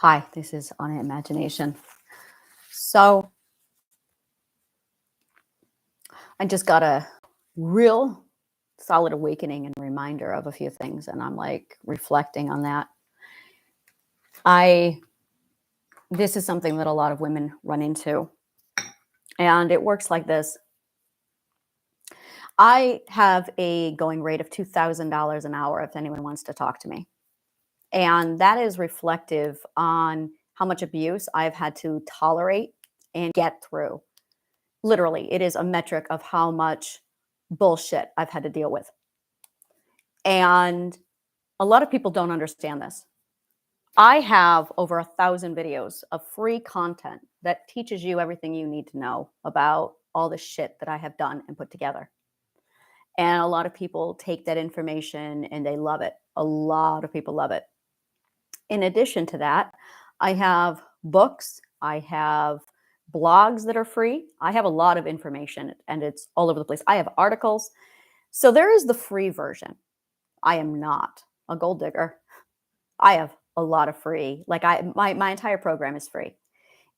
Hi, this is On Imagination. So I just got a real solid awakening and reminder of a few things, and I'm like reflecting on that. This is something that a lot of women run into, and it works like this. I have a going rate of $2,000 an hour if anyone wants to talk to me. And that is reflective on how much abuse I've had to tolerate and get through. Literally, it is a metric of how much bullshit I've had to deal with. And a lot of people don't understand this. I have over 1,000 videos of free content that teaches you everything you need to know about all the shit that I have done and put together. And a lot of people take that information and they love it. A lot of people love it. In addition to that, I have books, I have blogs that are free. I have a lot of information and it's all over the place. I have articles. So there is the free version. I am not a gold digger. I have a lot of free. Like my entire program is free.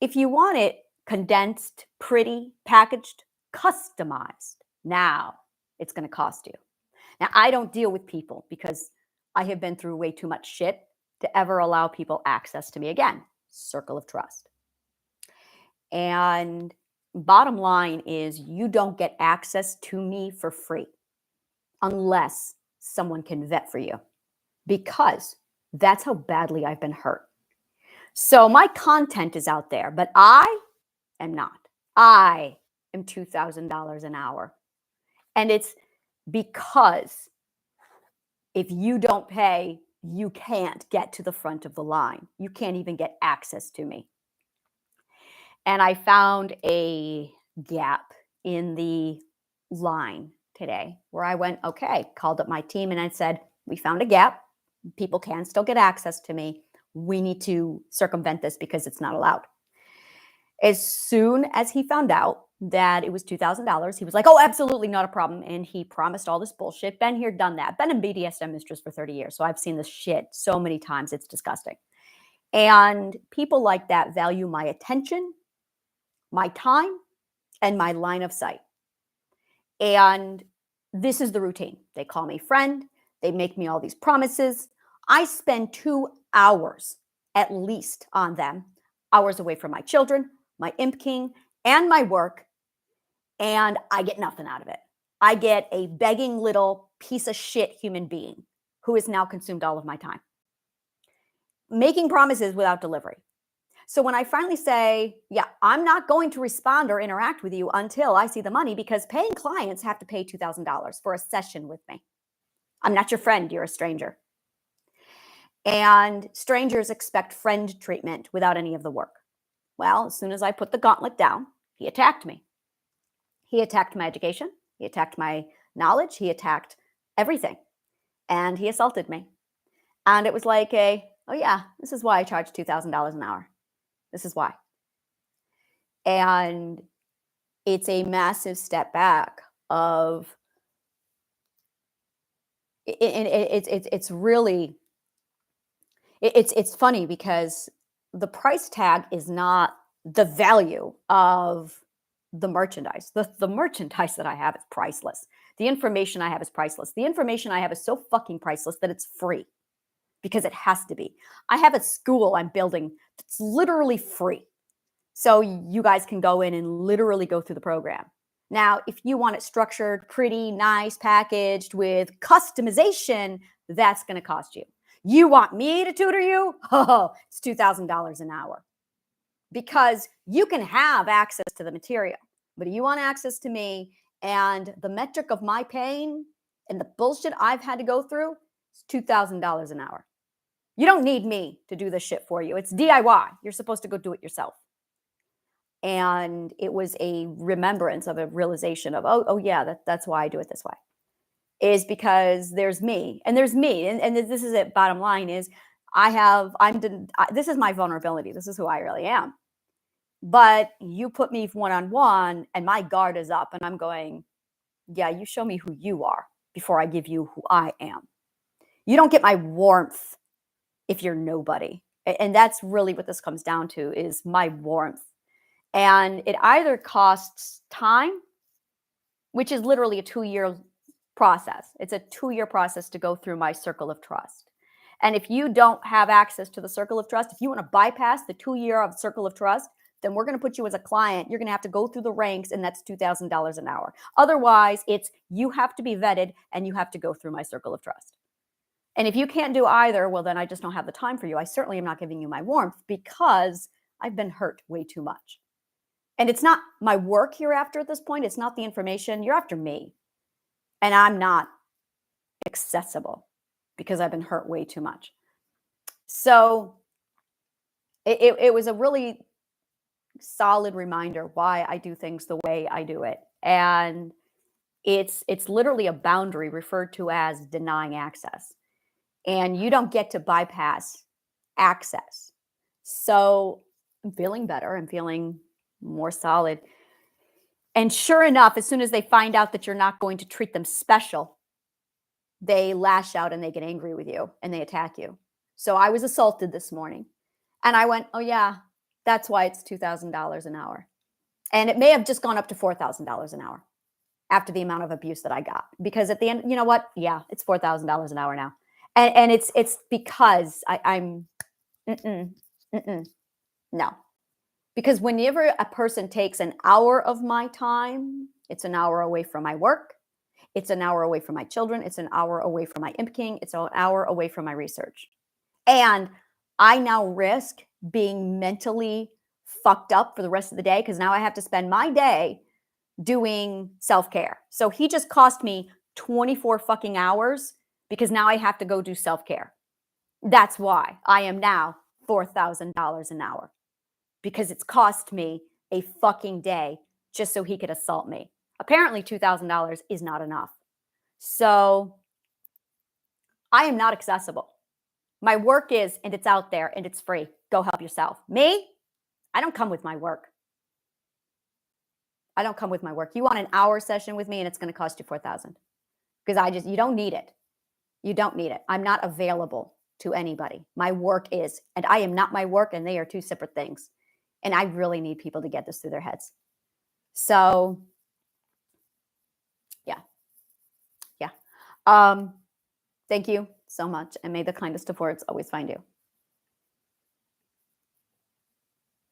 If you want it condensed, pretty, packaged, customized, now it's going to cost you. Now, I don't deal with people because I have been through way too much shit to ever allow people access to me again. Circle of trust. And bottom line is you don't get access to me for free unless someone can vet for you, because that's how badly I've been hurt. So my content is out there, but I am not. I am $2,000 an hour. And it's because if you don't pay, you can't get to the front of the line. You can't even get access to me. And I found a gap in the line today where I went, okay, called up my team and I said, we found a gap. People can still get access to me. We need to circumvent this because it's not allowed. As soon as he found out that it was $2,000, he was like, oh, absolutely not a problem. And he promised all this bullshit. Been here, done that. Been a BDSM mistress for 30 years. So I've seen this shit so many times. It's disgusting. And people like that value my attention, my time, and my line of sight. And this is the routine. They call me friend. They make me all these promises. I spend 2 hours at least on them, hours away from my children, my imp king, and my work, and I get nothing out of it. I get a begging little piece of shit human being who has now consumed all of my time, making promises without delivery. So when I finally say, yeah, I'm not going to respond or interact with you until I see the money, because paying clients have to pay $2,000 for a session with me. I'm not your friend, you're a stranger. And strangers expect friend treatment without any of the work. Well, as soon as I put the gauntlet down, he attacked me. He attacked my education. He attacked my knowledge. He attacked everything. And he assaulted me. And it was like oh yeah, this is why I charge $2,000 an hour. This is why. And it's a massive step back of, it's really, it's funny because the price tag is not the value of the merchandise. The merchandise that I have is priceless. The information I have is priceless. The information I have is so fucking priceless that it's free because it has to be. I have a school I'm building that's literally free. So you guys can go in and literally go through the program. Now, if you want it structured, pretty, nice, packaged with customization, that's going to cost you. You want me to tutor you? Oh, it's $2,000 an hour. Because you can have access to the material, but you want access to me, and the metric of my pain and the bullshit I've had to go through is $2,000 an hour. You don't need me to do this shit for you. It's DIY. You're supposed to go do it yourself. And it was a remembrance of a realization of, oh yeah, that's why I do it this way. Is because there's me, and there's me. And this is it. Bottom line is this is my vulnerability. This is who I really am. But you put me one-on-one and my guard is up and I'm going, yeah, you show me who you are before I give you who I am. You don't get my warmth if you're nobody. And that's really what this comes down to, is my warmth. And it either costs time, which is literally a 2-year process. It's a 2-year process to go through my circle of trust. And if you don't have access to the circle of trust, if you want to bypass the 2-year of circle of trust, then we're going to put you as a client. You're going to have to go through the ranks, and that's $2,000 an hour. Otherwise, it's you have to be vetted and you have to go through my circle of trust. And if you can't do either, well, then I just don't have the time for you. I certainly am not giving you my warmth because I've been hurt way too much. And it's not my work you're after at this point. It's not the information. You're after me. And I'm not accessible because I've been hurt way too much. So it was a really solid reminder why I do things the way I do it. And it's literally a boundary referred to as denying access. And you don't get to bypass access. So I'm feeling better. I'm feeling more solid. And sure enough, as soon as they find out that you're not going to treat them special, they lash out and they get angry with you and they attack you. So I was assaulted this morning and I went, oh yeah, that's why it's $2,000 an hour. And it may have just gone up to $4,000 an hour after the amount of abuse that I got. Because at the end, you know what? Yeah, it's $4,000 an hour now. And it's because I'm no. Because whenever a person takes an hour of my time, it's an hour away from my work. It's an hour away from my children. It's an hour away from my impking. It's an hour away from my research. And I now risk being mentally fucked up for the rest of the day because now I have to spend my day doing self-care. So he just cost me 24 fucking hours because now I have to go do self-care. That's why I am now $4,000 an hour, because it's cost me a fucking day just so he could assault me. Apparently $2,000 is not enough. So I am not accessible. My work is, and it's out there and it's free. Go help yourself. Me, I don't come with my work. I don't come with my work. You want an hour session with me and it's going to cost you $4,000 because you don't need it. You don't need it. I'm not available to anybody. My work is, and I am not my work, and they are two separate things. And I really need people to get this through their heads. So, yeah. Thank you so much, and may the kindest of words always find you.